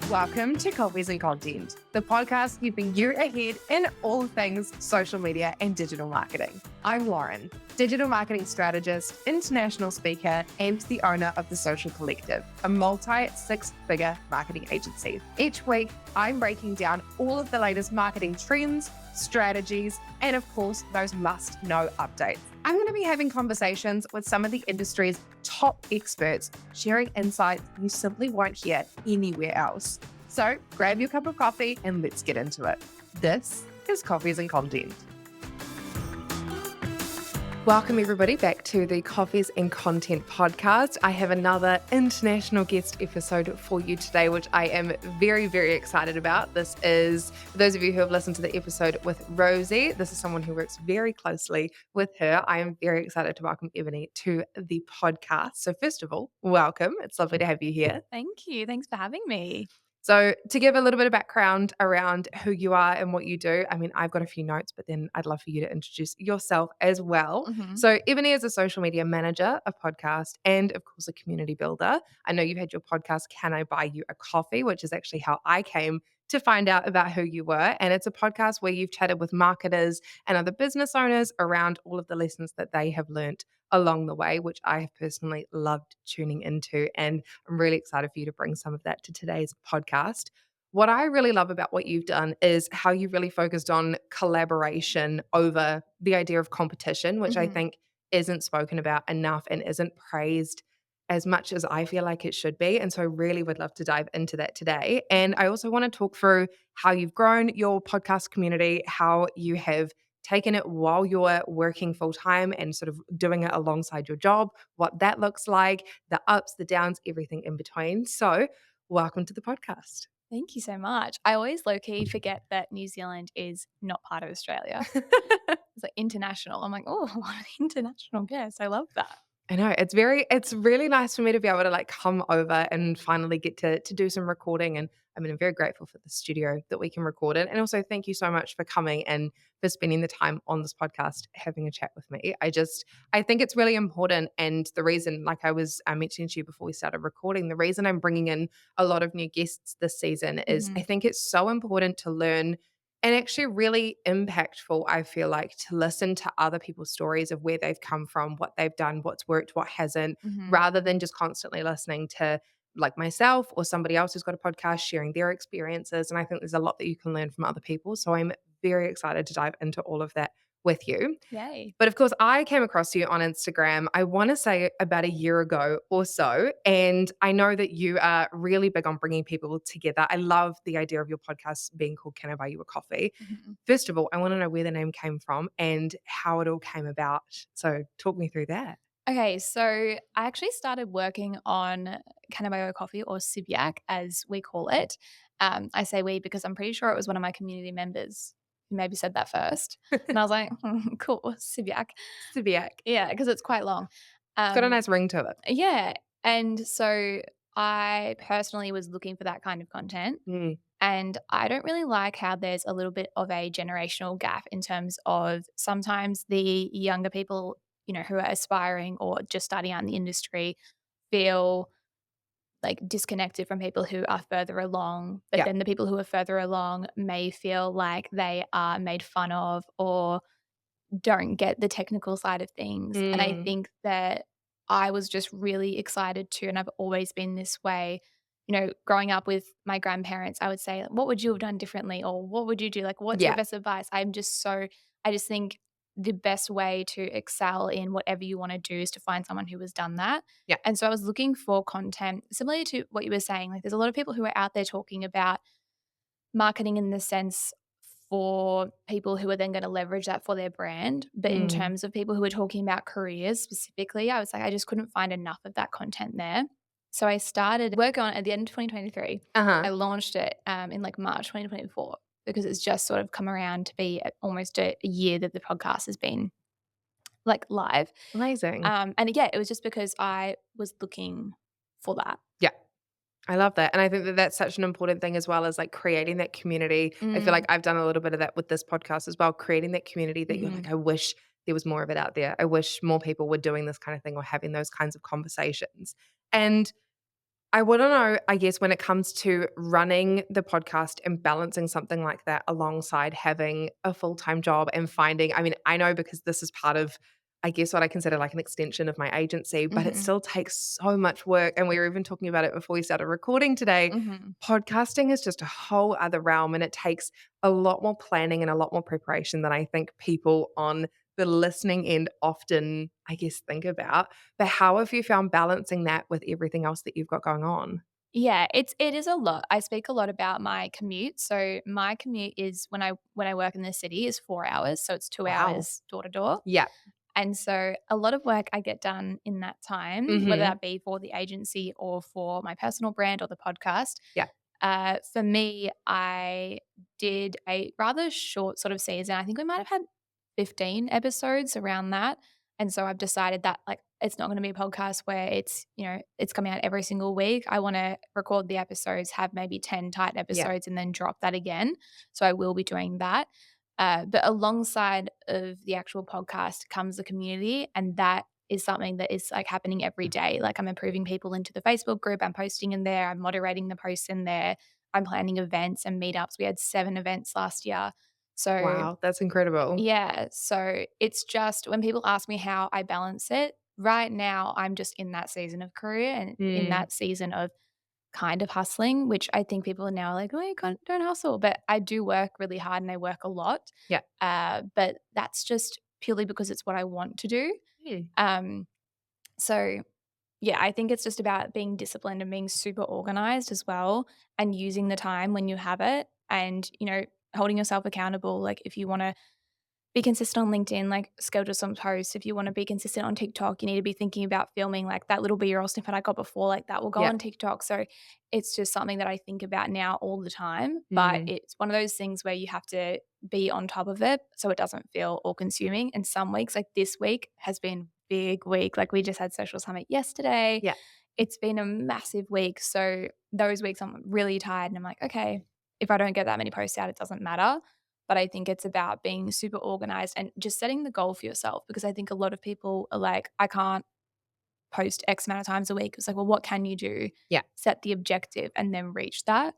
Welcome to Coffees and Content, the podcast keeping you ahead in all things social media and digital marketing. I'm Lauren, digital marketing strategist, international speaker, and the owner of The Social Collective, a multi-six-figure marketing agency. Each week, I'm breaking down all of the latest marketing trends, strategies, and of course, those must-know updates. I'm going to be having conversations with some of the industry's top experts, sharing insights you simply won't hear anywhere else. So grab your cup of coffee and let's get into it. This is Coffees and Content. Welcome everybody back to the Coffees and Content podcast. I have another international guest episode for you today, which I am very, very excited about. This is, for those of you who have listened to the episode with Rosie, this is someone who works very closely with her. I am very excited to welcome Ebony to the podcast. So first of all, welcome. It's lovely to have you here. Thank you. Thanks for having me. So to give a little bit of background around who you are and what you do, I mean, I've got a few notes, but then I'd love for you to introduce yourself as well. So Ebony is a social media manager, a podcast, and of course a community builder. I know you've had your podcast, Can I Buy You a Coffee, which is actually how I came to find out about who you were. And it's a podcast where you've chatted with marketers and other business owners around all of the lessons that they have learnt along the way, which I have personally loved tuning into. And I'm really excited for you to bring some of that to today's podcast. What I really love about what you've done is how you really focused on collaboration over the idea of competition, which I think isn't spoken about enough and isn't praised as much as I feel like it should be. And so I really would love to dive into that today. And I also want to talk through how you've grown your podcast community, how you have taken it while you're working full time and sort of doing it alongside your job, what that looks like, the ups, the downs, everything in between. So, welcome to the podcast. Thank you so much. I always low-key forget that New Zealand is not part of Australia. It's like international. I'm like, oh, what an international guest. I love that. I know it's really nice for me to be able to like come over and finally get to do some recording. And I mean, I'm very grateful for the studio that we can record in. And also thank you so much for coming and for spending the time on this podcast, having a chat with me. I think it's really important. And the reason, like I was mentioning to you before we started recording, the reason I'm bringing in a lot of new guests this season is I think it's so important to learn and actually really impactful, I feel like, to listen to other people's stories of where they've come from, what they've done, what's worked, what hasn't, rather than just constantly listening to like myself or somebody else who's got a podcast sharing their experiences. And I think there's a lot that you can learn from other people. So I'm very excited to dive into all of that with you. Yay. But of course, I came across you on Instagram, I want to say about a year ago or so. And I know that you are really big on bringing people together. I love the idea of your podcast being called Can I Buy You a Coffee? First of all, I want to know where the name came from and how it all came about. So talk me through that. Okay, so I actually started working on Can I Buy You a Coffee, or Sibyak as we call it. I say we because I'm pretty sure it was one of my community members who maybe said that first. And I was like, cool, Sibyak. Sibiak. Yeah, because it's quite long. It's got a nice ring to it. Yeah. And so I personally was looking for that kind of content. And I don't really like how there's a little bit of a generational gap in terms of sometimes the younger people, who are aspiring or just starting out in the industry feel like disconnected from people who are further along. But then the people who are further along may feel like they are made fun of or don't get the technical side of things. And I think that I was just really excited to, and I've always been this way, growing up with my grandparents, I would say, what would you have done differently? Or what would you do? Like, what's your best advice? I just think the best way to excel in whatever you want to do is to find someone who has done that. Yeah. And so I was looking for content similar to what you were saying. Like, there's a lot of people who are out there talking about marketing in the sense for people who are then going to leverage that for their brand. But in terms of people who are talking about careers specifically, I was like, I just couldn't find enough of that content there. So I started working on it at the end of 2023. I launched it in like March 2024 because it's just sort of come around to be almost a year that the podcast has been like live. Amazing. And yeah, it was just because I was looking for that. Yeah. I love that. And I think that that's such an important thing as well as like creating that community. I feel like I've done a little bit of that with this podcast as well, creating that community that you're like, I wish there was more of it out there. I wish more people were doing this kind of thing or having those kinds of conversations. And I wanna know, I guess, when it comes to running the podcast and balancing something like that alongside having a full-time job and finding I mean, I know because this is part of, I guess, what I consider like an extension of my agency, but it Mhm. still takes so much work, and we were even talking about it before we started recording today. Mhm. Podcasting is just a whole other realm, and it takes a lot more planning and a lot more preparation than I think people on the listening end often, I guess, think about. But how have you found balancing that with everything else that you've got going on? Yeah, it is a lot. I speak a lot about my commute. So my commute is when I work in the city is 4 hours, so it's 2 Wow. hours door to door. Yeah. And so a lot of work I get done in that time, whether Mhm. that be for the agency or for my personal brand or the podcast. Yeah. For me, I did a rather short sort of season. I think we might have had 15 episodes around that. And so I've decided that like it's not going to be a podcast where it's coming out every single week. I want to record the episodes, have maybe 10 tight Yeah. episodes and then drop that again. So I will be doing that. But alongside of the actual podcast comes the community, and that is something that is like happening every day. Like I'm approving people into the Facebook group, I'm posting in there, I'm moderating the posts in there, I'm planning events and meetups. We had 7 events last year. So Wow, that's incredible. yeah, so it's just when people ask me how I balance it, right now I'm just in that season of career and in Mm. that season of kind of hustling, which I think people are now like, "Oh, you can't don't hustle," but I do work really hard and I work a lot. Yeah. But that's just purely because it's what I want to do. Mm. Um, so yeah, I think it's just about being disciplined and being super organized as well and using the time when you have it and, holding yourself accountable. Like if you want to be consistent on LinkedIn, like schedule some posts. If you want to be consistent on TikTok, you need to be thinking about filming like that little B-roll snippet I got before, like that will go Yeah. on TikTok. So it's just something that I think about now all the time. But Mm. it's one of those things where you have to be on top of it so it doesn't feel all consuming. And some weeks, like this week, has been big week. Like we just had social summit yesterday. Yeah. It's been a massive week. So those weeks I'm really tired and I'm like, okay, if I don't get that many posts out, it doesn't matter. But I think it's about being super organized and just setting the goal for yourself because I think a lot of people are like, I can't post X amount of times a week. It's like, well, what can you do? Yeah. Set the objective and then reach that.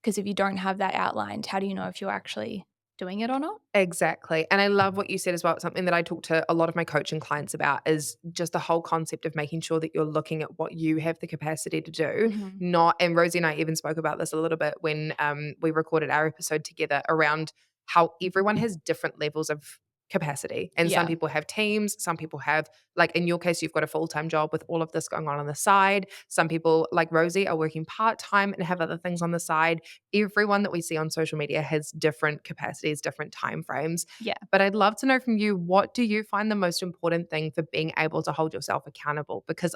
Because if you don't have that outlined, how do you know if you're actually doing it or not? Exactly, and I love what you said as well. It's something that I talk to a lot of my coaching clients about is just the whole concept of making sure that you're looking at what you have the capacity to do, Mhm. not and Rosie and I even spoke about this a little bit when, we recorded our episode together around how everyone has different levels of capacity, and some Yeah. people have teams, some people have like, in your case, you've got a full-time job with all of this going on the side. Some people, like Rosie, are working part-time and have other things on the side. Everyone that we see on social media has different capacities, different time frames. Yeah. But I'd love to know from you, what do you find the most important thing for being able to hold yourself accountable? Because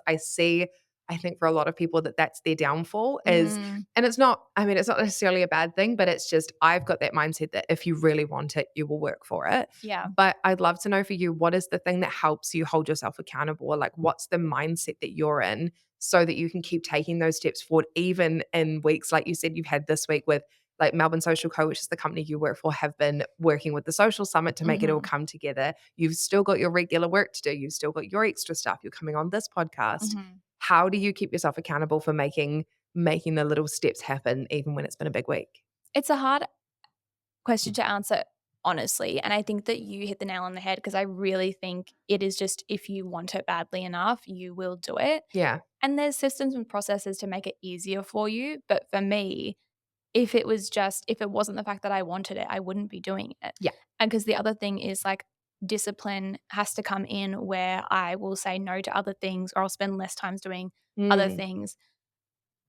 I think for a lot of people that that's their downfall is, Mm, and it's not, I mean, it's not necessarily a bad thing, but it's just, I've got that mindset that if you really want it, you will work for it. yeah. But I'd love to know for you, what is the thing that helps you hold yourself accountable? Or like, what's the mindset that you're in so that you can keep taking those steps forward, even in weeks like you said you've had this week with like Melbourne Social Co, which is the company you work for, have been working with the social summit to make it all Mhm. come together. You've still got your regular work to do. You've still got your extra stuff. You're coming on this podcast. Mhm. How do you keep yourself accountable for making the little steps happen, even when it's been a big week? It's a hard question to answer honestly, and I think that you hit the nail on the head because I really think it is just if you want it badly enough, you will do it. Yeah. And there's systems and processes to make it easier for you, but for me, if it wasn't the fact that I wanted it, I wouldn't be doing it. Yeah. And because the other thing is like discipline has to come in where I will say no to other things or I'll spend less times doing other Mm. things.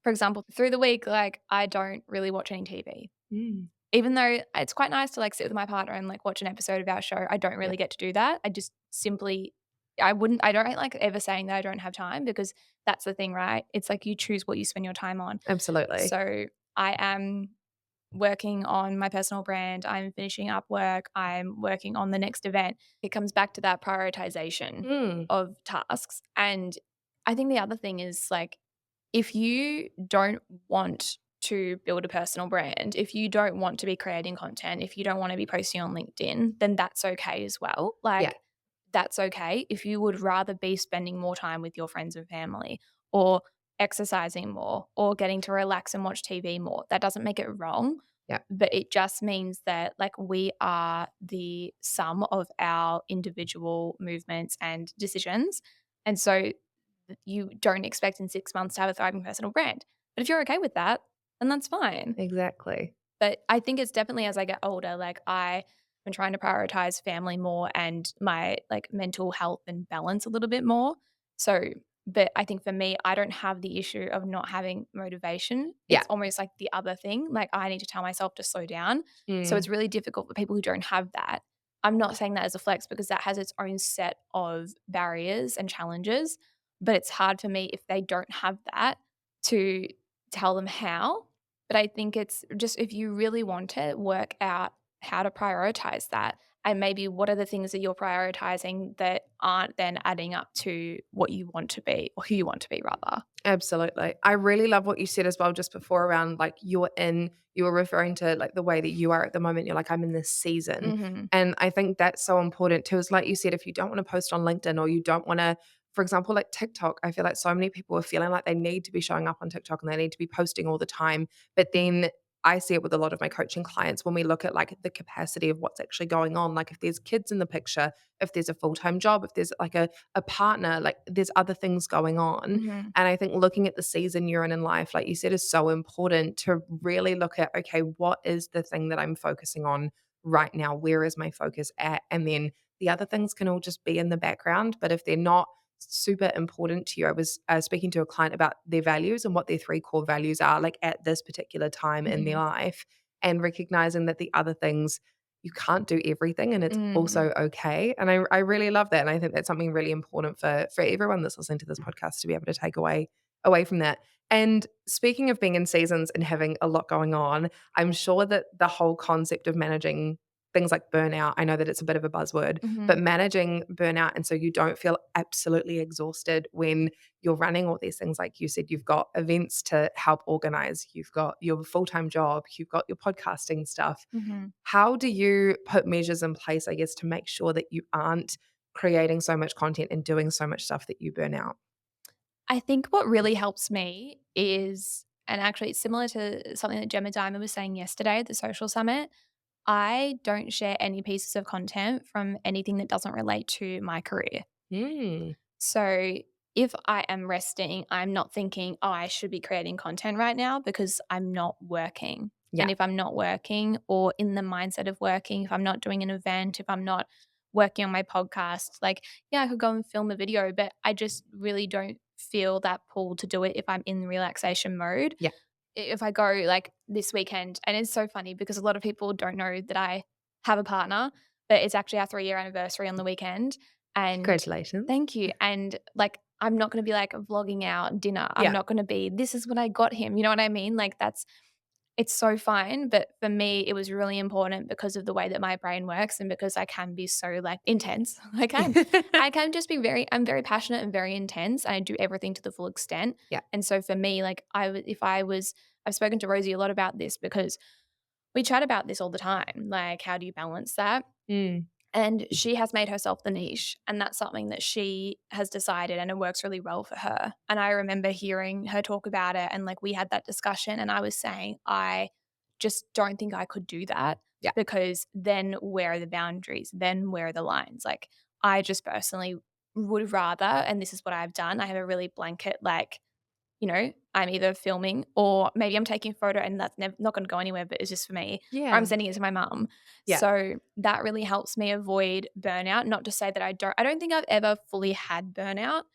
For example, through the week, like I don't really watch any TV. Mm. Even though it's quite nice to like sit with my partner and like watch an episode of our show, I don't Yeah. really get to do that. I just simply I don't like ever saying that I don't have time because that's the thing, right? It's like you choose what you spend your time on. Absolutely. So I am working on my personal brand, I'm finishing up work, I'm working on the next event. It comes back to that prioritization Mm. of tasks. And I think the other thing is like if you don't want to build a personal brand, if you don't want to be creating content, if you don't want to be posting on LinkedIn, then that's okay as well. Yeah. Like that's okay if you would rather be spending more time with your friends and family or exercising more or getting to relax and watch TV more. That doesn't make it wrong. Yeah. But it just means that like we are the sum of our individual movements and decisions. And so you don't expect in 6 months to have a thriving personal brand. But if you're okay with that, then that's fine. Exactly. But I think it's definitely as I get older, like I've been trying to prioritize family more and my like mental health and balance a little bit more. So, but I think for me, I don't have the issue of not having motivation. Yeah. It's almost like the other thing. Like I need to tell myself to slow down. So Mm. it's really difficult for people who don't have that. I'm not saying that as a flex because that has its own set of barriers and challenges. But it's hard for me if they don't have that to tell them how. But I think it's just if you really want to work out how to prioritize that and maybe what are the things that you're prioritizing that aren't then adding up to what you want to be or who you want to be rather. Absolutely. I really love what you said as well just before around like you were referring to like the way that you are at the moment. You're like, I'm in this season. Mm-hmm. And I think that's so important too. Is like you said, if you don't want to post on LinkedIn or you don't want to, for example, like TikTok, I feel like so many people are feeling like they need to be showing up on TikTok and they need to be posting all the time. But then I see it with a lot of my coaching clients when we look at like the capacity of what's actually going on. Like if there's kids in the picture, if there's a full-time job, if there's like a partner, like there's other things going on. Mm-hmm. And I think looking at the season you're in life, like you said, is so important to really look at, okay, what is the thing that I'm focusing on right now? Where is my focus at? And then the other things can all just be in the background. But if they're not super important to you, I was speaking to a client about their values and what their 3 core values are, like at this particular time in their life, and recognizing that the other things you can't do everything and it's also okay. And I really love that. And I think that's something really important for everyone that's listening to this podcast to be able to take away from that. And speaking of being in seasons and having a lot going on, I'm sure that the whole concept of managing things like burnout, I know that it's a bit of a buzzword, but managing burnout and so you don't feel absolutely exhausted when you're running all these things. Like you said, you've got events to help organize, you've got your full-time job, you've got your podcasting stuff. How do you put measures in place, I guess, to make sure that you aren't creating so much content and doing so much stuff that you burn out? I think what really helps me is, and actually it's similar to something that Gemma Diamond was saying yesterday at the social summit, I don't share any pieces of content from anything that doesn't relate to my career. Mm. So if I am resting, I'm not thinking, oh, I should be creating content right now because I'm not working. Yeah. And if I'm not working or in the mindset of working, if I'm not doing an event, if I'm not working on my podcast, like, yeah, I could go and film a video, but I just really don't feel that pull to do it if I'm in relaxation mode. Yeah. If I go like this weekend, and it's so funny because a lot of people don't know that I have a partner, but it's actually our 3-year anniversary on the weekend. And Congratulations. thank you. And like, I'm not going to be like vlogging out dinner. I'm Yeah. not going to be, this is what I got him. You know what I mean? Like it's so fine. But for me, it was really important because of the way that my brain works and because I can be so like intense. I can just be I'm very passionate and very intense. And I do everything to the full extent. Yeah. And so for me, like I've spoken to Rosie a lot about this because we chat about this all the time. Like, how do you balance that? Mm. And she has made herself the niche, and that's something that she has decided, and it works really well for her. And I remember hearing her talk about it, and like we had that discussion, and I was saying, I just don't think I could do that. Yeah. Because then where are the boundaries? Then where are the lines? Like, I just personally would rather, and this is what I've done, I have a really blanket, like, you know, I'm either filming or maybe I'm taking a photo and that's not going to go anywhere, but it's just for me. Yeah. Or I'm sending it to my mum. Yeah. So that really helps me avoid burnout. Not to say that I don't think I've ever fully had burnout,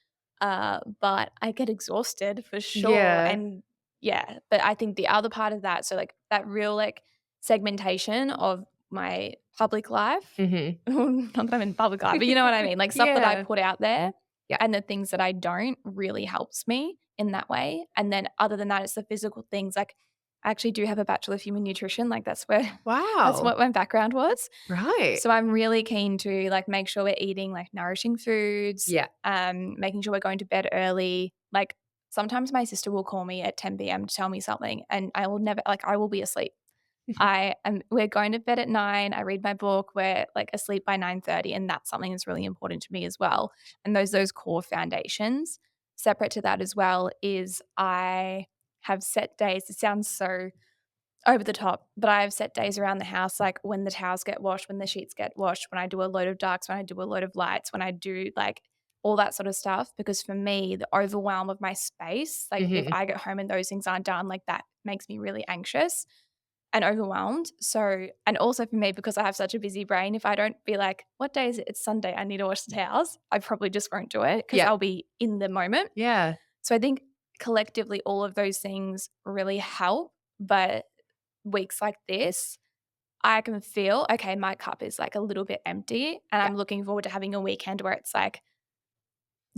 but I get exhausted for sure. Yeah. And yeah, but I think the other part of that, so like that real like segmentation of my public life, not that I'm in public life, but you know what I mean? Like stuff that I put out there and the things that I don't really helps me in that way. And then other than that, it's the physical things. Like I actually do have a Bachelor of Human Nutrition. Like that's what my background was. Right. So I'm really keen to like make sure we're eating like nourishing foods. Yeah. Making sure we're going to bed early. Like sometimes my sister will call me at 10 p.m. to tell me something and I will be asleep. We're going to bed at 9. I read my book. We're like asleep by 9:30, and that's something that's really important to me as well. And those core foundations. separate to that as well is I have set days. It sounds so over the top, but I have set days around the house, like when the towels get washed, when the sheets get washed, when I do a load of darks, when I do a load of lights, when I do like all that sort of stuff. Because for me, the overwhelm of my space, like if Mhm. I get home and those things aren't done, like that makes me really anxious and overwhelmed. So, and also for me, because I have such a busy brain, if I don't be like, what day is it? It's Sunday. I need to wash the towels. I probably just won't do it because Yep. I'll be in the moment. Yeah. So I think collectively all of those things really help. But weeks like this, I can feel, okay, my cup is like a little bit empty. And Yeah. I'm looking forward to having a weekend where it's like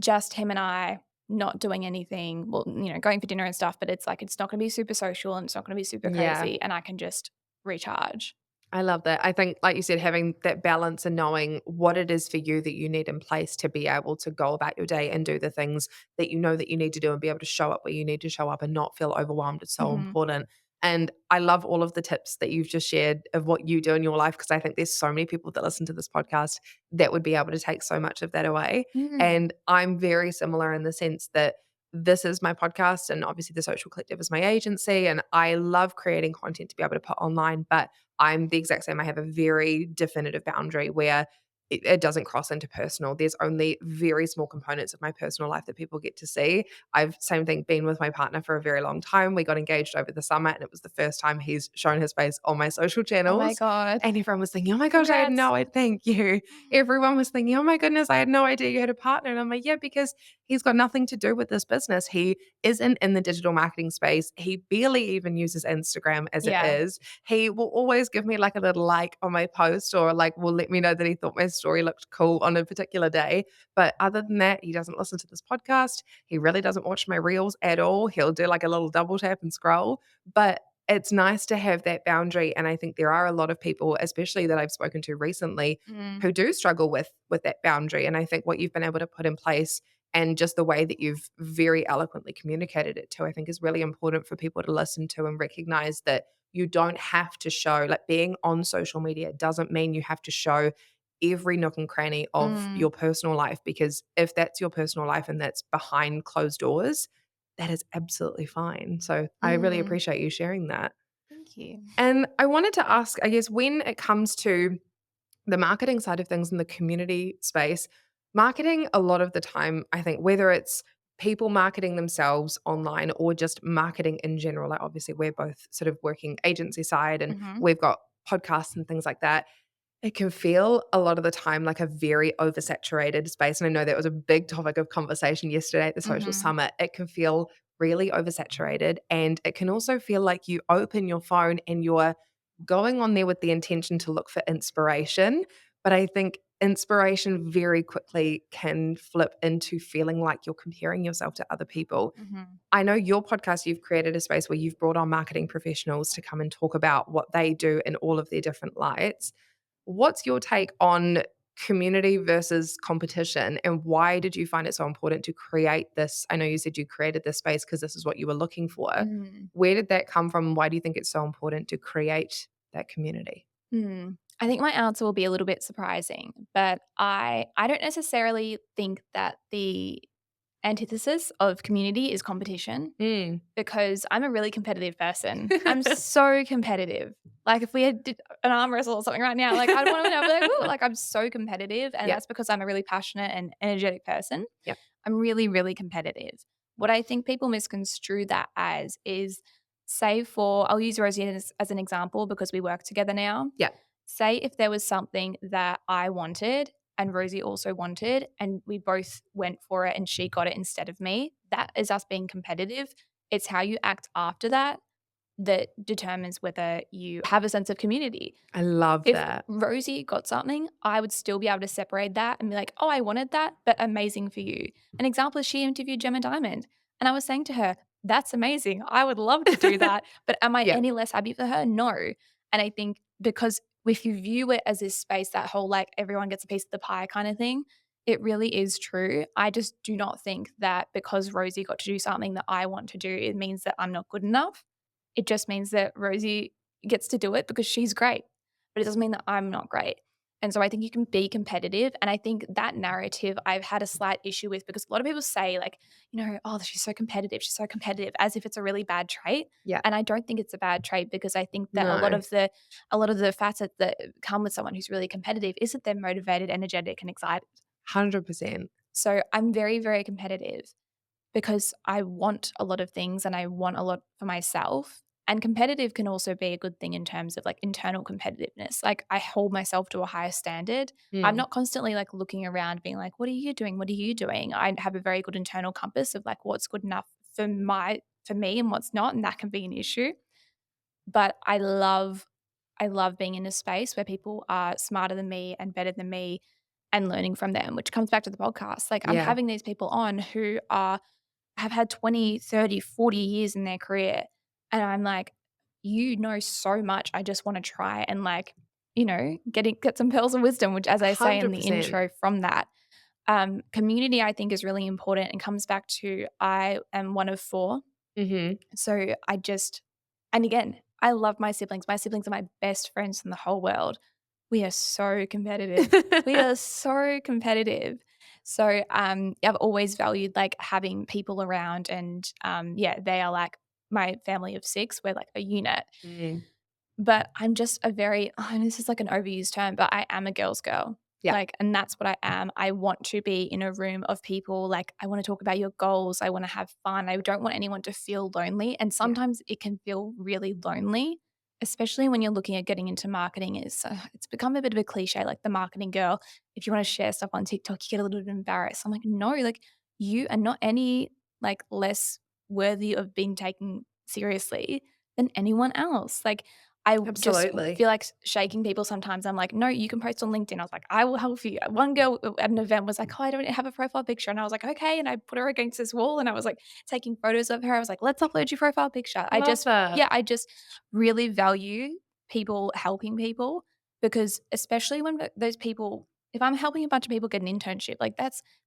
just him and I not doing anything. Well, going for dinner and stuff, but it's like it's not going to be super social and it's not going to be super Yeah. crazy. And I can just recharge. I love that. I think, like you said, having that balance and knowing what it is for you that you need in place to be able to go about your day and do the things that you know that you need to do and be able to show up where you need to show up and not feel overwhelmed is so Mhm. important. And I love all of the tips that you've just shared of what you do in your life because I think there's so many people that listen to this podcast that would be able to take so much of that away. Mm. And I'm very similar in the sense that this is my podcast and obviously the Social Collective is my agency and I love creating content to be able to put online, but I'm the exact same. I have a very definitive boundary where it doesn't cross into personal. There's only very small components of my personal life that people get to see. I've same thing been with my partner for a very long time. We got engaged over the summer and it was the first time he's shown his face on my social Oh my channels. God. And everyone was thinking, "Oh my gosh, I had Congrats. no idea." Thank you. Everyone was thinking, "Oh my goodness, I had no idea you had a partner." And I'm like, "Yeah, because he's got nothing to do with this business. He isn't in the digital marketing space. He barely even uses Instagram as it Yeah. is. He will always give me like a little like on my post or like will let me know that he thought my story looked cool on a particular day. But other than that, he doesn't listen to this podcast. He really doesn't watch my reels at all. He'll do like a little double tap and scroll. But it's nice to have that boundary. And I think there are a lot of people, especially that I've spoken to recently, Mm. who do struggle with that boundary. And I think what you've been able to put in place and just the way that you've very eloquently communicated it to, I think is really important for people to listen to and recognize that you don't have to show, like being on social media doesn't mean you have to show every nook and cranny of Mm. your personal life, because if that's your personal life and that's behind closed doors, that is absolutely fine. So I really Mm. appreciate you sharing that. Thank you. And I wanted to ask, I guess, when it comes to the marketing side of things in the community space, marketing a lot of the time, I think, whether it's people marketing themselves online or just marketing in general, like obviously we're both sort of working agency side and Mhm. we've got podcasts and things like that. It can feel a lot of the time like a very oversaturated space. And I know that was a big topic of conversation yesterday at the social Mhm. summit. It can feel really oversaturated. And it can also feel like you open your phone and you're going on there with the intention to look for inspiration. But I think inspiration very quickly can flip into feeling like you're comparing yourself to other people. Mhm. I know your podcast, you've created a space where you've brought on marketing professionals to come and talk about what they do in all of their different lights. What's your take on community versus competition, and why did you find it so important to create this? I know you said you created this space because this is what you were looking for. Mm. Where did that come from? Why do you think it's so important to create that community? Mm. I think my answer will be a little bit surprising, but I don't necessarily think that the antithesis of community is competition Mm. because I'm a really competitive person. I'm so competitive. Like if we had did an arm wrestle or something right now, like I'd want to be like, "Ooh," like I'm so competitive, and Yep. that's because I'm a really passionate and energetic person. Yep. I'm really, really competitive. What I think people misconstrue that as is, say for I'll use Rosie as an example because we work together now. Yep. Say if there was something that I wanted and Rosie also wanted, and we both went for it and she got it instead of me, that is us being competitive. It's how you act after that that determines whether you have a sense of community. I love If that. Rosie got something, I would still be able to separate that and be like, oh, I wanted that, but amazing for you. An example is she interviewed Gemma Diamond. And I was saying to her, that's amazing. I would love to do that. But am I Yeah. any less happy for her? No. And I think because if you view it as this space, that whole like everyone gets a piece of the pie kind of thing, it really is true. I just do not think that because Rosie got to do something that I want to do, it means that I'm not good enough. It just means that Rosie gets to do it because she's great, but it doesn't mean that I'm not great. And so I think you can be competitive. And I think that narrative I've had a slight issue with, because a lot of people say like, oh, she's so competitive. She's so competitive, as if it's a really bad trait. Yeah. And I don't think it's a bad trait, because I think that No. a lot of the facets that come with someone who's really competitive is that they're motivated, energetic, and excited. 100%. So I'm very, very competitive because I want a lot of things and I want a lot for myself. And competitive can also be a good thing in terms of like internal competitiveness. Like I hold myself to a higher standard. I'm not constantly like looking around being like, what are you doing? What are you doing? I have a very good internal compass of like what's good enough for me and what's not. And that can be an issue. But I love being in a space where people are smarter than me and better than me and learning from them, which comes back to the podcast. Like I'm having these people on who have had 20, 30, 40 years in their career. And I'm like, you know so much. I just want to try and like, get some pearls of wisdom, which as I say in the 100%. intro from that. Community, I think, is really important and comes back to I am one of 4. So and again, I love my siblings. My siblings are my best friends in the whole world. We are so competitive. We are so competitive. So I've always valued like having people around, and they are like my family of 6. We're like a unit. But I'm just this is like an overused term, but I am a girl's girl. Yeah. Like, and that's what I am. I want to be in a room of people. Like, I want to talk about your goals. I want to have fun. I don't want anyone to feel lonely. And sometimes it can feel really lonely, especially when you're looking at getting into marketing. It's become a bit of a cliche, like the marketing girl. If you want to share stuff on TikTok, you get a little bit embarrassed. I'm like, no, like you are not any like less worthy of being taken seriously than anyone else. Like, I just feel like shaking people sometimes. I'm like, no, you can post on LinkedIn. I was like, I will help you. One girl at an event was like, oh, I don't have a profile picture. And I was like, okay. And I put her against this wall and I was like taking photos of her. I was like, let's upload your profile picture. I just really value people helping people, because especially when those people, if I'm helping a bunch of people get an internship, like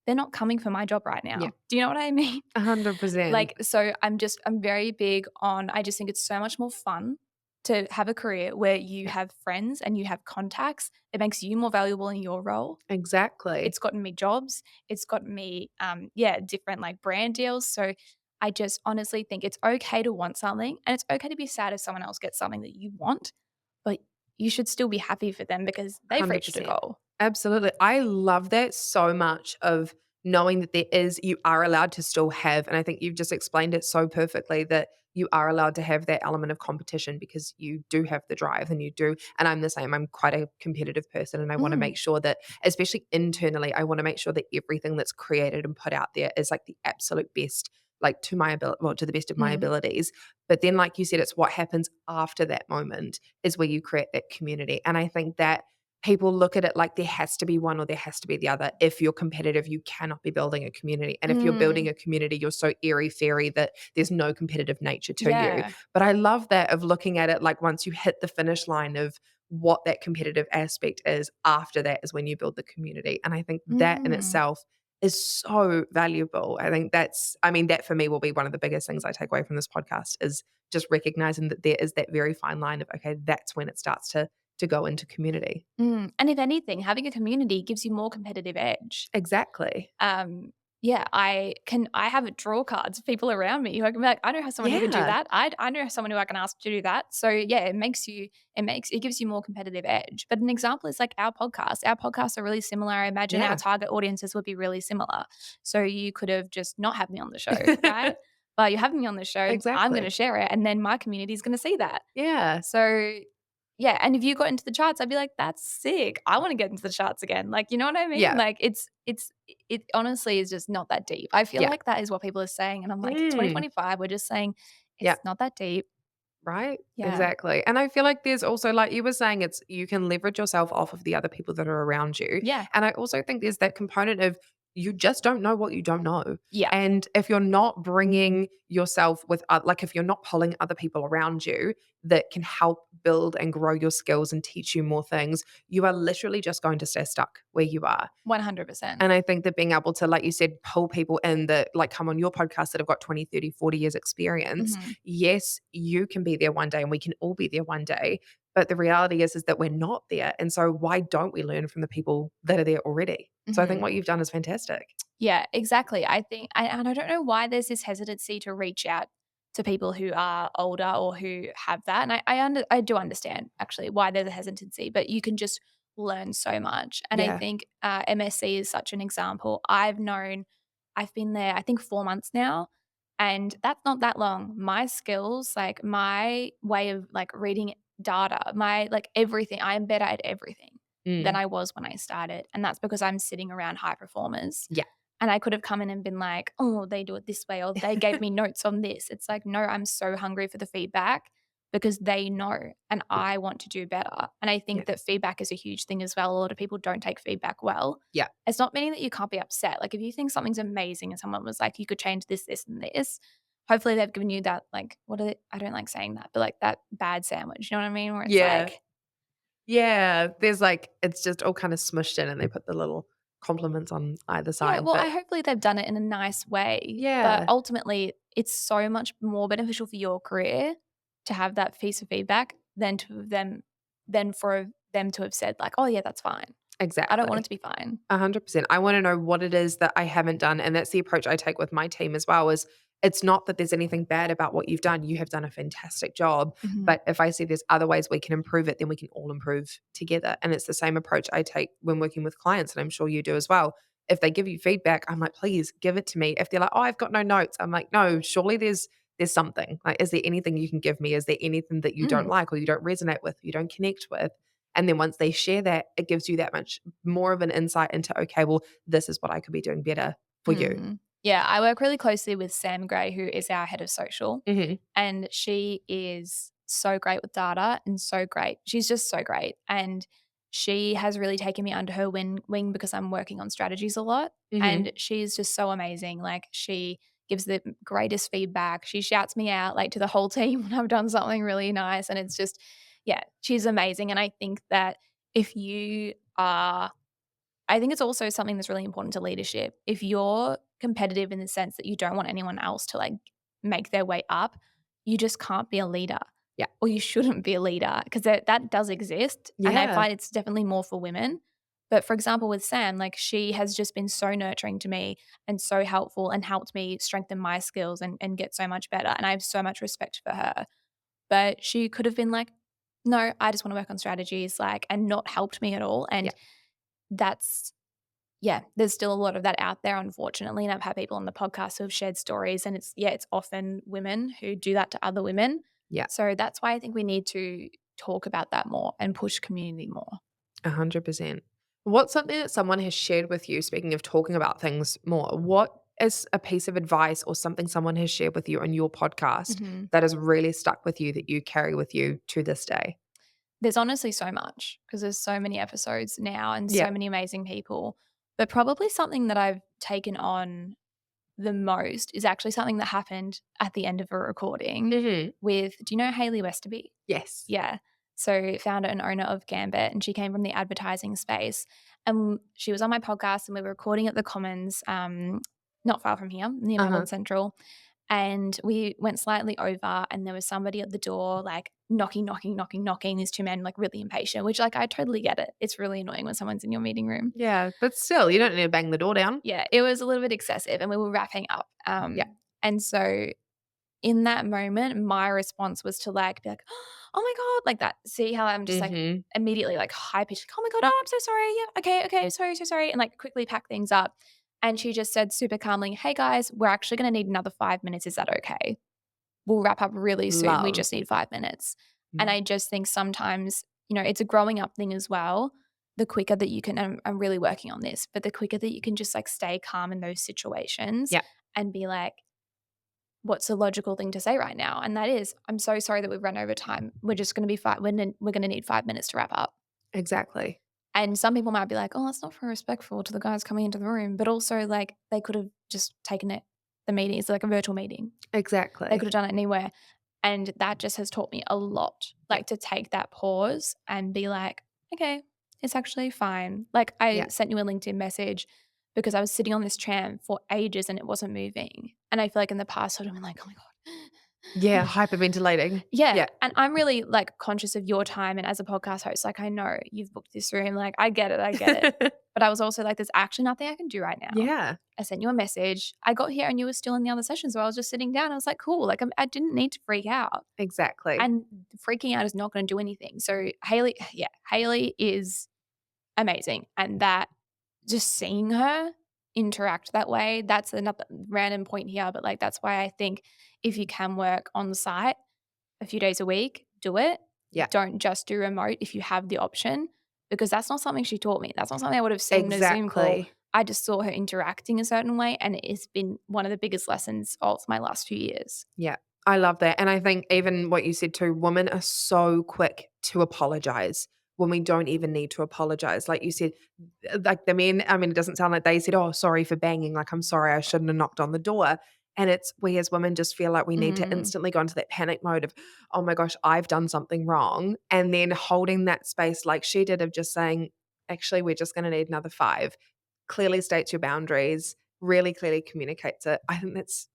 they're not coming for my job right now. Yeah. Do you know what I mean? 100%. Like, so I'm very big on, I just think it's so much more fun to have a career where you have friends and you have contacts. It makes you more valuable in your role. Exactly. It's gotten me jobs. It's gotten me, different like brand deals. So I just honestly think it's okay to want something, and it's okay to be sad if someone else gets something that you want, but you should still be happy for them because they've 100%. reached a goal. Absolutely. I love that so much, of knowing that you are allowed to still have, and I think you've just explained it so perfectly, that you are allowed to have that element of competition because you do have the drive and you do. And I'm the same. I'm quite a competitive person, and I want to make sure that, especially internally, I want to make sure that everything that's created and put out there is like the absolute best, like to my ability, well, to the best of my abilities. But then, like you said, it's what happens after that moment is where you create that community. And I think that people look at it like there has to be one or there has to be the other. If you're competitive, you cannot be building a community. And if you're building a community, you're so airy-fairy that there's no competitive nature to you. But I love that, of looking at it like once you hit the finish line of what that competitive aspect is, after that is when you build the community. And I think that in itself is so valuable. I think that for me will be one of the biggest things I take away from this podcast, is just recognizing that there is that very fine line of, okay, that's when it starts to go into community. And if anything, having a community gives you more competitive edge. Exactly. I have draw cards of people around me who I can be like, I know how someone who can do that. I know someone who I can ask to do that. So it gives you more competitive edge. But an example is like our podcast. Our podcasts are really similar. I imagine our target audiences would be really similar. So you could have just not had me on the show, right? But you're having me on the show. Exactly. I'm going to share it, and then my community is going to see that. Yeah. So yeah, and if you got into the charts, I'd be like, that's sick. I want to get into the charts again. Like, you know what I mean? Yeah. Like it honestly is just not that deep. I feel like that is what people are saying. And I'm like, 2025, we're just saying it's not that deep. Right? Yeah. Exactly. And I feel like there's also, like you were saying, you can leverage yourself off of the other people that are around you. Yeah. And I also think there's that component of, you just don't know what you don't know. Yeah. And if you're not bringing yourself with, if you're not pulling other people around you that can help build and grow your skills and teach you more things, you are literally just going to stay stuck where you are. 100%. And I think that being able to, like you said, pull people in that like come on your podcast that have got 20, 30, 40 years experience, yes, you can be there one day and we can all be there one day. But the reality is that we're not there. And so why don't we learn from the people that are there already? So I think what you've done is fantastic. Yeah, exactly. I think, and I don't know why there's this hesitancy to reach out to people who are older or who have that. And I do understand actually why there's a hesitancy, but you can just learn so much. And I Yeah. think MSc is such an example. I've been there, I think 4 months now, and that's not that long. My skills, like my way of like reading data, my like everything, I am better at everything than I was when I started. And that's because I'm sitting around high performers. Yeah. And I could have come in and been like, oh, they do it this way, or they gave me notes on this. It's like, no, I'm so hungry for the feedback because they know and I want to do better. And I think that feedback is a huge thing as well. A lot of people don't take feedback well. Yeah. It's not meaning that you can't be upset. Like if you think something's amazing and someone was like, you could change this, this, and this, hopefully they've given you that, like, I don't like saying that, but like that bad sandwich. You know what I mean? Where it's like, yeah, there's like it's just all kind of smushed in and they put the little compliments on either side. yeah, well, hopefully they've done it in a nice way. Yeah. But ultimately, it's so much more beneficial for your career to have that piece of feedback than for them to have said like, oh yeah, that's fine. Exactly. I don't want it to be fine. 100%. I want to know what it is that I haven't done. And that's the approach I take with my team as well is it's not that there's anything bad about what you've done. You have done a fantastic job. But if I see there's other ways we can improve it, then we can all improve together. And it's the same approach I take when working with clients. And I'm sure you do as well. If they give you feedback, I'm like, please give it to me. If they're like, oh, I've got no notes, I'm like, no, surely there's something. Like, is there anything you can give me? Is there anything that you don't like or you don't resonate with, you don't connect with? And then once they share that, it gives you that much more of an insight into, okay, well, this is what I could be doing better for you. Yeah, I work really closely with Sam Gray, who is our head of social. And she is so great with data and so great. She's just so great. And she has really taken me under her wing because I'm working on strategies a lot. And she's just so amazing. Like she gives the greatest feedback. She shouts me out like to the whole team when I've done something really nice. And it's just, yeah, she's amazing. And I think that if you are, I think it's also something that's really important to leadership. If you're competitive in the sense that you don't want anyone else to like make their way up, you just can't be a leader. Yeah. Or you shouldn't be a leader because that does exist. Yeah. And I find it's definitely more for women. But for example, with Sam, like she has just been so nurturing to me and so helpful and helped me strengthen my skills and get so much better. And I have so much respect for her. But she could have been like, no, I just want to work on strategies, like, and not helped me at all. And that's, yeah, there's still a lot of that out there, unfortunately. And I've had people on the podcast who have shared stories, and it's often women who do that to other women. Yeah. So that's why I think we need to talk about that more and push community more. 100%. What's something that someone has shared with you, speaking of talking about things more, what is a piece of advice or something someone has shared with you on your podcast that has really stuck with you that you carry with you to this day? There's honestly so much because there's so many episodes now and so many amazing people. But probably something that I've taken on the most is actually something that happened at the end of a recording with, do you know Hayley Westerby? Yes. Yeah. So founder and owner of Gambit, and she came from the advertising space. And she was on my podcast and we were recording at the Commons, not far from here, near Melbourne Central. And we went slightly over and there was somebody at the door like knocking. These two men like really impatient, which like I totally get it. It's really annoying when someone's in your meeting room. Yeah, but still, you don't need to bang the door down. Yeah, it was a little bit excessive and we were wrapping up. And so in that moment, my response was to like be like, oh my God, like that. See how I'm just like immediately like high pitched, oh my God, oh, I'm so sorry. Yeah, okay, sorry. And like quickly pack things up. And she just said super calmly, hey guys, we're actually going to need another 5 minutes. Is that okay? We'll wrap up really soon. We just need 5 minutes. And I just think sometimes, you know, it's a growing up thing as well. The quicker that you can, I'm really working on this, but the quicker that you can just like stay calm in those situations and be like, what's the logical thing to say right now? And that is, I'm so sorry that we've run over time. We're just going to be we're going to need 5 minutes to wrap up. Exactly. And some people might be like, oh, that's not very respectful to the guys coming into the room. But also like they could have just taken it, the meeting. It's like a virtual meeting. Exactly. They could have done it anywhere. And that just has taught me a lot, like to take that pause and be like, okay, it's actually fine. Like I sent you a LinkedIn message because I was sitting on this tram for ages and it wasn't moving. And I feel like in the past I'd have been like, oh my God. Yeah, hyperventilating. Yeah. And I'm really like conscious of your time. And as a podcast host, like I know you've booked this room. Like I get it. But I was also like, there's actually nothing I can do right now. Yeah. I sent you a message. I got here and you were still in the other session. So I was just sitting down. I was like, cool. Like I didn't need to freak out. Exactly. And freaking out is not going to do anything. So Haley is amazing. And that just seeing her interact that way, that's another random point here. But like, that's why I think if you can work on site a few days a week, do it. Yeah. Don't just do remote if you have the option, because that's not something she taught me. That's not something I would have seen in a Zoom call. I just saw her interacting a certain way, and it's been one of the biggest lessons of my last few years. Yeah, I love that. And I think even what you said too, women are so quick to apologize when we don't even need to apologize. Like you said, like the men, I mean, it doesn't sound like they said, oh, sorry for banging. Like, I'm sorry, I shouldn't have knocked on the door. And it's we as women just feel like we need to instantly go into that panic mode of, oh my gosh, I've done something wrong. And then holding that space like she did of just saying, actually, we're just going to need another 5. Clearly states your boundaries, really clearly communicates it. I think that's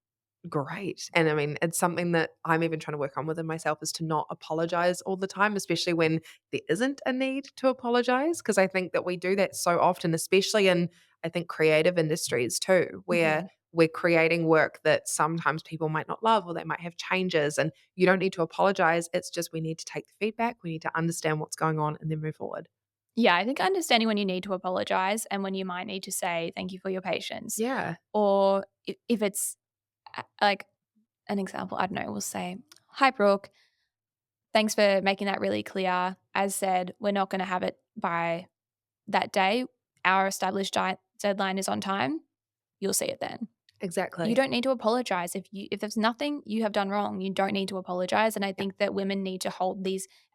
great. And I mean, it's something that I'm even trying to work on within myself is to not apologize all the time, especially when there isn't a need to apologize. Because I think that we do that so often, especially in, I think, creative industries too, where we're creating work that sometimes people might not love or they might have changes. And you don't need to apologize. It's just we need to take the feedback, we need to understand what's going on and then move forward. Yeah, I think understanding when you need to apologize and when you might need to say thank you for your patience. Yeah. Or if it's like an example, I don't know, we'll say, hi, Brooke, thanks for making that really clear. As said, we're not going to have it by that day. Our established deadline is on time. You'll see it then. Exactly. You don't need to apologize. If there's nothing you have done wrong, you don't need to apologize. And I think that women need to hold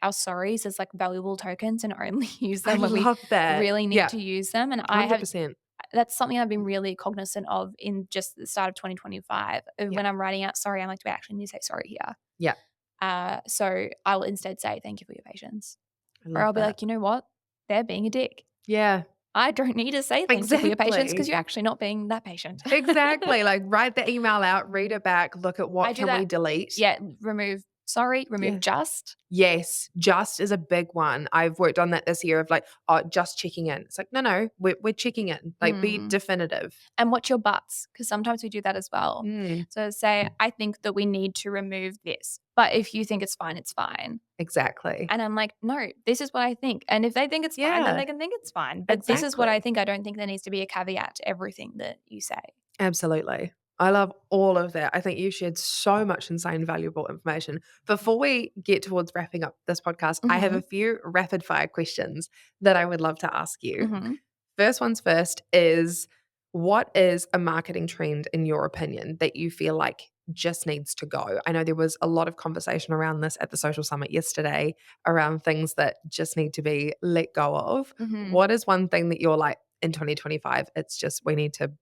our sorries as like valuable tokens and only use them when we really need to use them. And 100%. That's something I've been really cognizant of in just the start of 2025. When I'm writing out sorry, I'm like, do I actually need to say sorry here? Yeah. So I will instead say thank you for your patience. Or I'll be that. like, you know what? They're being a dick. Yeah. I don't need to say thank you for your patience because you're actually not being that patient. Exactly. Like write the email out, read it back, look at what can we delete. Yeah, remove sorry, remove just. Yes, just is a big one. I've worked on that this year of like, oh, just checking in. It's like, no, we're checking in. Like be definitive. And watch your buts, because sometimes we do that as well. So say, I think that we need to remove this. But if you think it's fine, it's fine. Exactly. And I'm like, no, this is what I think. And if they think it's fine, then they can think it's fine. But this is what I think. I don't think there needs to be a caveat to everything that you say. Absolutely. I love all of that. I think you shared so much insane, valuable information. Before we get towards wrapping up this podcast, I have a few rapid fire questions that I would love to ask you. First one's first is, what is a marketing trend in your opinion that you feel like just needs to go? I know there was a lot of conversation around this at the social summit yesterday around things that just need to be let go of. What is one thing that you're like in 2025, it's just we need to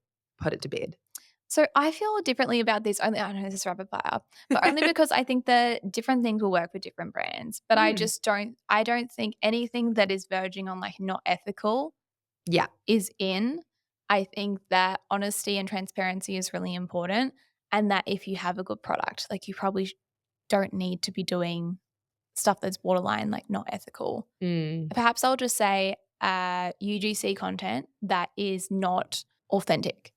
put it to bed? So I feel differently about this. I know this is rapid fire, but only because I think that different things will work for different brands. But I don't think anything that is verging on like not ethical is in. I think that honesty and transparency is really important, and that if you have a good product, like you probably don't need to be doing stuff that's borderline like not ethical. Perhaps I'll just say UGC content that is not authentic.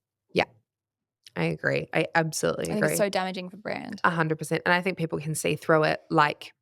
I agree. I absolutely agree. I think it's so damaging for brand. 100%. And I think people can see through it like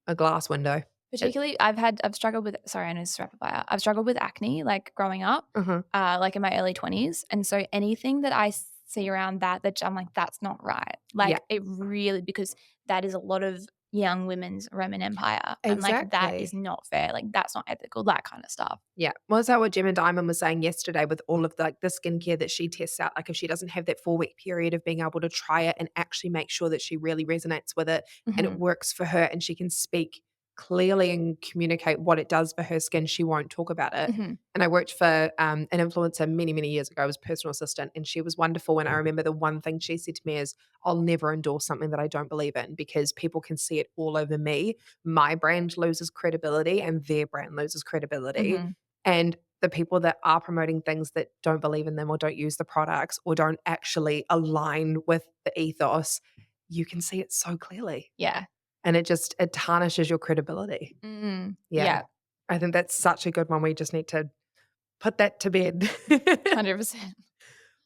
a glass window. Particularly, I've struggled with, sorry, I know this is rapid fire. I've struggled with acne like growing up, like in my early 20s. And so anything that I see around that I'm like, that's not right. Like it really, because that is a lot of young women's Roman Empire. And like that is not fair. Like that's not ethical, that kind of stuff. Yeah. Well, is that what Gemma Diamond was saying yesterday with all of the skincare that she tests out? Like if she doesn't have that 4-week period of being able to try it and actually make sure that she really resonates with it and it works for her and she can speak clearly and communicate what it does for her skin, she won't talk about it. And I worked for an influencer many, many years ago. I was a personal assistant and she was wonderful. And I remember the one thing she said to me is, I'll never endorse something that I don't believe in because people can see it all over me. My brand loses credibility and their brand loses credibility. And the people that are promoting things that don't believe in them or don't use the products or don't actually align with the ethos, you can see it so clearly. Yeah. And it tarnishes your credibility. Yeah. I think that's such a good one. We just need to put that to bed. 100%.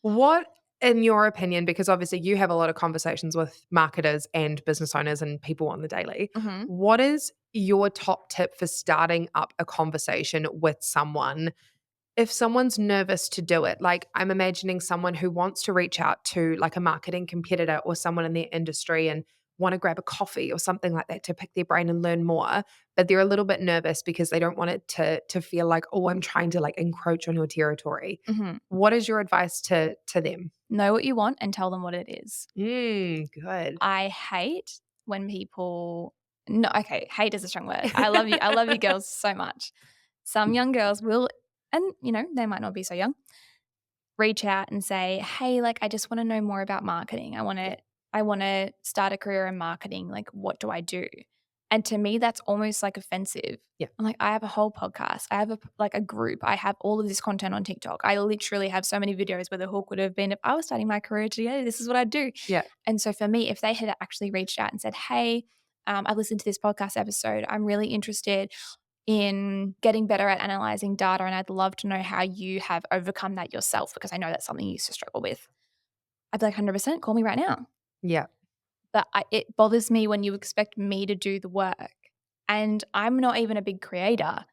What, in your opinion, because obviously you have a lot of conversations with marketers and business owners and people on the daily, what is your top tip for starting up a conversation with someone if someone's nervous to do it? Like, I'm imagining someone who wants to reach out to like a marketing competitor or someone in their industry and want to grab a coffee or something like that to pick their brain and learn more, but they're a little bit nervous because they don't want it to feel like, oh, I'm trying to like encroach on your territory. What is your advice to them? Know what you want and tell them what it is. Good. I hate when people hate is a strong word. I love you. I love you girls so much. Some young girls will, and they might not be so young, reach out and say, hey, like, I just want to know more about marketing. I want to start a career in marketing. Like, what do I do? And to me, that's almost like offensive. Yeah. I'm like, I have a whole podcast. I have a group. I have all of this content on TikTok. I literally have so many videos where the hook would have been, if I was starting my career today, this is what I'd do. Yeah. And so for me, if they had actually reached out and said, hey, I listened to this podcast episode. I'm really interested in getting better at analyzing data, and I'd love to know how you have overcome that yourself, because I know that's something you used to struggle with. I'd be like, 100%, call me right now. Yeah. But it bothers me when you expect me to do the work, and I'm not even a big creator.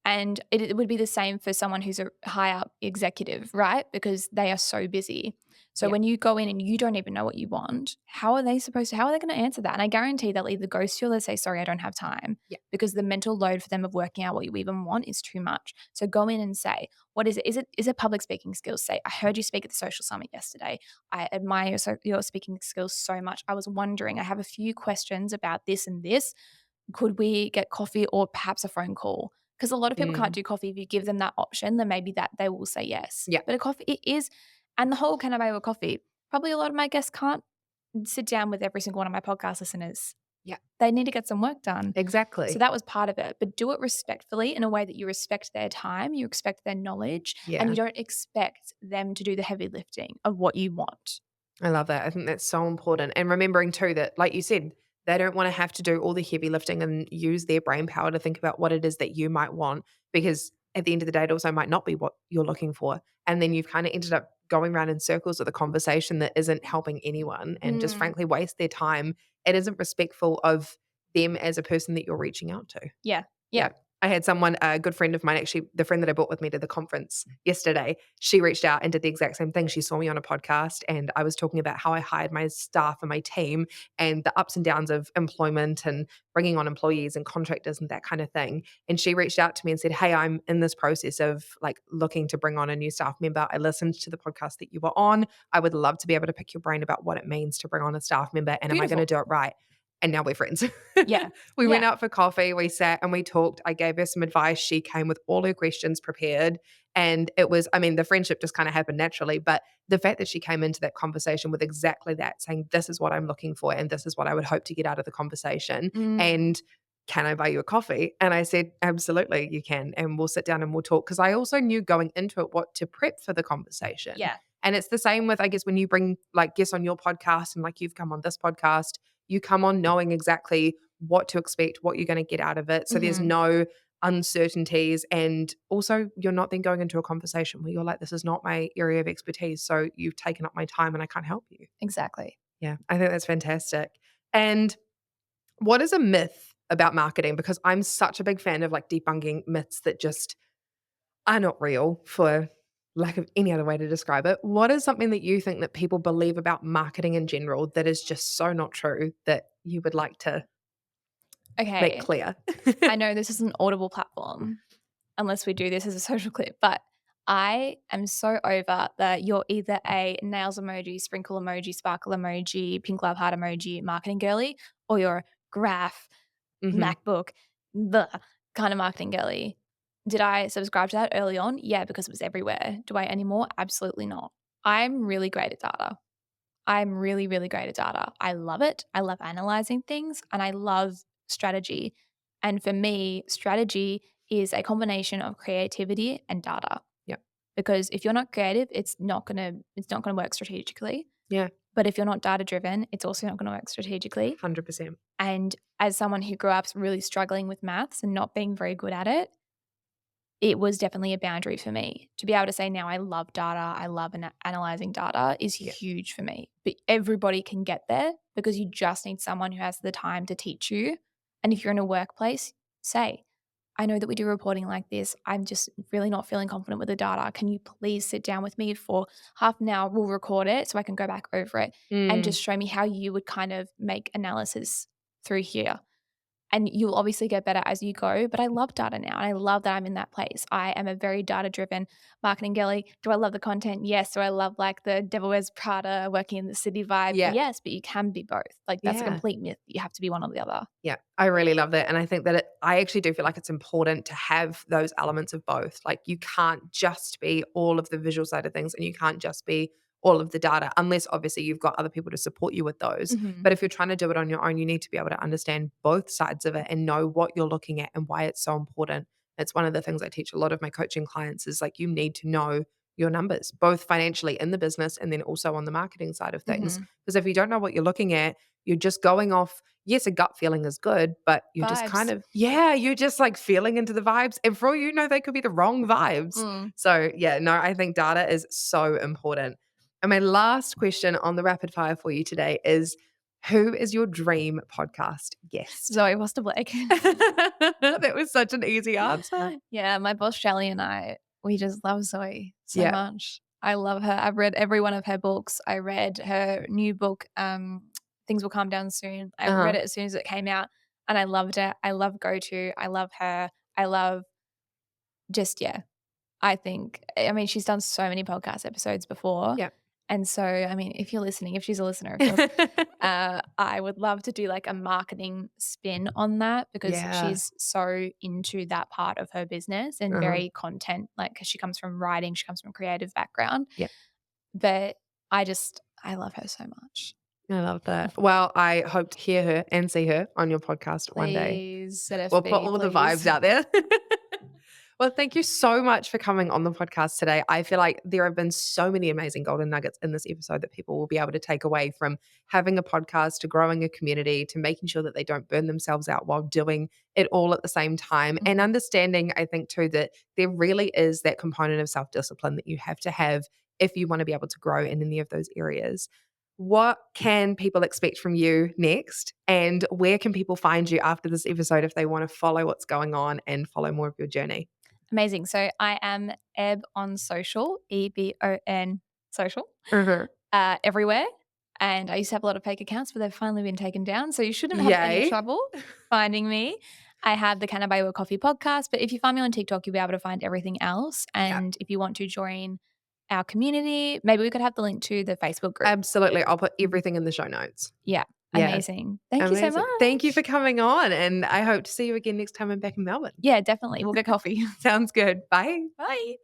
And it would be the same for someone who's a high up executive, right? Because they are so busy. So when you go in and you don't even know what you want, how are they going to answer that? And I guarantee they'll either ghost you or they'll say, sorry, I don't have time. Yeah. Because the mental load for them of working out what you even want is too much. So go in and say, what is it? Is it public speaking skills? Say, I heard you speak at the social summit yesterday. I admire your speaking skills so much. I was wondering, I have a few questions about this and this. Could we get coffee or perhaps a phone call? Because a lot of people can't do coffee. If you give them that option, then maybe that they will say yes. Yeah. But a coffee, it is, and the whole can I buy you a coffee? Probably a lot of my guests can't sit down with every single one of my podcast listeners. Yeah. They need to get some work done. Exactly. So that was part of it. But do it respectfully, in a way that you respect their time, you respect their knowledge, and you don't expect them to do the heavy lifting of what you want. I love that. I think that's so important. And remembering too that, like you said, they don't want to have to do all the heavy lifting and use their brain power to think about what it is that you might want, because at the end of the day, it also might not be what you're looking for. And then you've kind of ended up going around in circles with a conversation that isn't helping anyone and just frankly waste their time. It isn't respectful of them as a person that you're reaching out to. Yeah. I had someone, a good friend of mine, actually, the friend that I brought with me to the conference yesterday, she reached out and did the exact same thing. She saw me on a podcast and I was talking about how I hired my staff and my team and the ups and downs of employment and bringing on employees and contractors and that kind of thing. And she reached out to me and said, hey, I'm in this process of like looking to bring on a new staff member. I listened to the podcast that you were on. I would love to be able to pick your brain about what it means to bring on a staff member. And am I going to do it right? And now we're friends. Yeah. We went out for coffee, we sat and we talked. I gave her some advice. She came with all her questions prepared. And it was, the friendship just kind of happened naturally. But the fact that she came into that conversation with exactly that, saying, this is what I'm looking for and this is what I would hope to get out of the conversation. And can I buy you a coffee? And I said, absolutely, you can. And we'll sit down and we'll talk. Because I also knew going into it what to prep for the conversation. Yeah. And it's the same with, I guess, when you bring like guests on your podcast and like you've come on this podcast, you come on knowing exactly what to expect, what you're going to get out of it. So there's no uncertainties. And also you're not then going into a conversation where you're like, this is not my area of expertise. So you've taken up my time and I can't help you. Exactly. Yeah, I think that's fantastic. And what is a myth about marketing? Because I'm such a big fan of like debunking myths that just are not real, for lack of any other way to describe it. What is something that you think that people believe about marketing in general that is just so not true that you would like to make clear? I know this is an audible platform unless we do this as a social clip, but I am so over that you're either a nails emoji, sprinkle emoji, sparkle emoji, pink love heart emoji marketing girly, or you're a graph, MacBook, the kind of marketing girly. Did I subscribe to that early on? Yeah, because it was everywhere. Do I anymore? Absolutely not. I'm really great at data. I'm really, really great at data. I love it. I love analyzing things and I love strategy. And for me, strategy is a combination of creativity and data. Yeah. Because if you're not creative, it's not gonna work strategically. Yeah. But if you're not data driven, it's also not going to work strategically. 100%. And as someone who grew up really struggling with maths and not being very good at it, it was definitely a boundary for me. To be able to say now I love data, I love analyzing data is huge for me. But everybody can get there because you just need someone who has the time to teach you. And if you're in a workplace, say, I know that we do reporting like this. I'm just really not feeling confident with the data. Can you please sit down with me for half an hour? We'll record it so I can go back over it and just show me how you would kind of make analysis through here. And you'll obviously get better as you go. But I love data now. And I love that I'm in that place. I am a very data-driven marketing girly. Do I love the content? Yes. Do I love like the Devil Wears Prada, working in the city vibe? Yeah. Yes, but you can be both. Like that's a complete myth. You have to be one or the other. Yeah, I really love that. And I think that I actually do feel like it's important to have those elements of both. Like you can't just be all of the visual side of things and you can't just be all of the data, unless obviously you've got other people to support you with those. But if you're trying to do it on your own, you need to be able to understand both sides of it and know what you're looking at and why it's so important. It's one of the things I teach a lot of my coaching clients is like you need to know your numbers, both financially in the business and then also on the marketing side of things. Because if you don't know what you're looking at, you're just going off, yes, a gut feeling is good, but you're just kind of, you're just like feeling into the vibes. And for all you know, they could be the wrong vibes. So I think data is so important. And my last question on the rapid fire for you today is, who is your dream podcast guest? Zoe Foster Blake. That was such an easy answer. Yeah, my boss Shelly and I, we just love Zoe so much. I love her. I've read every one of her books. I read her new book, Things Will Calm Down Soon. I read it as soon as it came out and I loved it. I love GoTo. I love her. I love I mean, she's done so many podcast episodes before. Yeah. And so, I mean, if you're listening, if she's a listener, of course, I would love to do like a marketing spin on that because she's so into that part of her business and very content, like because she comes from writing, she comes from a creative background. Yeah. But I love her so much. I love that. Well, I hope to hear her and see her on your podcast one day. Please, ZFB, we'll put all the vibes out there. Well, thank you so much for coming on the podcast today. I feel like there have been so many amazing golden nuggets in this episode that people will be able to take away from having a podcast to growing a community to making sure that they don't burn themselves out while doing it all at the same time. And understanding, I think, too, that there really is that component of self-discipline that you have to have if you want to be able to grow in any of those areas. What can people expect from you next? And where can people find you after this episode if they want to follow what's going on and follow more of your journey? Amazing. So I am Eb on social, EBON social, everywhere. And I used to have a lot of fake accounts, but they've finally been taken down. So you shouldn't have any trouble finding me. I have the Can I Buy You a Coffee podcast, but if you find me on TikTok, you'll be able to find everything else. And if you want to join our community, maybe we could have the link to the Facebook group. Absolutely. I'll put everything in the show notes. Yeah. Amazing. Thank you so much. Thank you for coming on. And I hope to see you again next time I'm back in Melbourne. Yeah, definitely. We'll get coffee. Sounds good. Bye. Bye.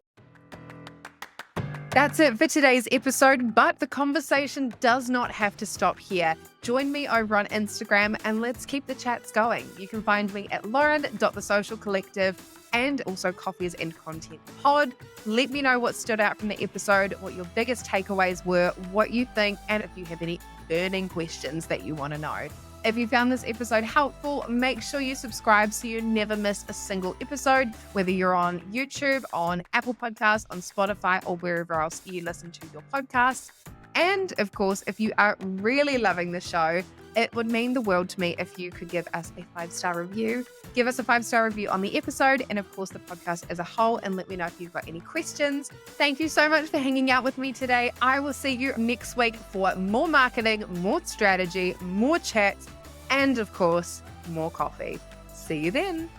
That's it for today's episode, but the conversation does not have to stop here. Join me over on Instagram and let's keep the chats going. You can find me at lauren.thesocialcollective and also Coffees and Content Pod. Let me know what stood out from the episode, what your biggest takeaways were, what you think, and if you have any burning questions that you want to know. If you found this episode helpful, make sure you subscribe so you never miss a single episode, whether you're on YouTube, on Apple Podcasts, on Spotify, or wherever else you listen to your podcasts. And of course, if you are really loving the show, it would mean the world to me if you could give us a 5-star review. Give us a 5-star review on the episode and, of course, the podcast as a whole, and let me know if you've got any questions. Thank you so much for hanging out with me today. I will see you next week for more marketing, more strategy, more chats, and, of course, more coffee. See you then.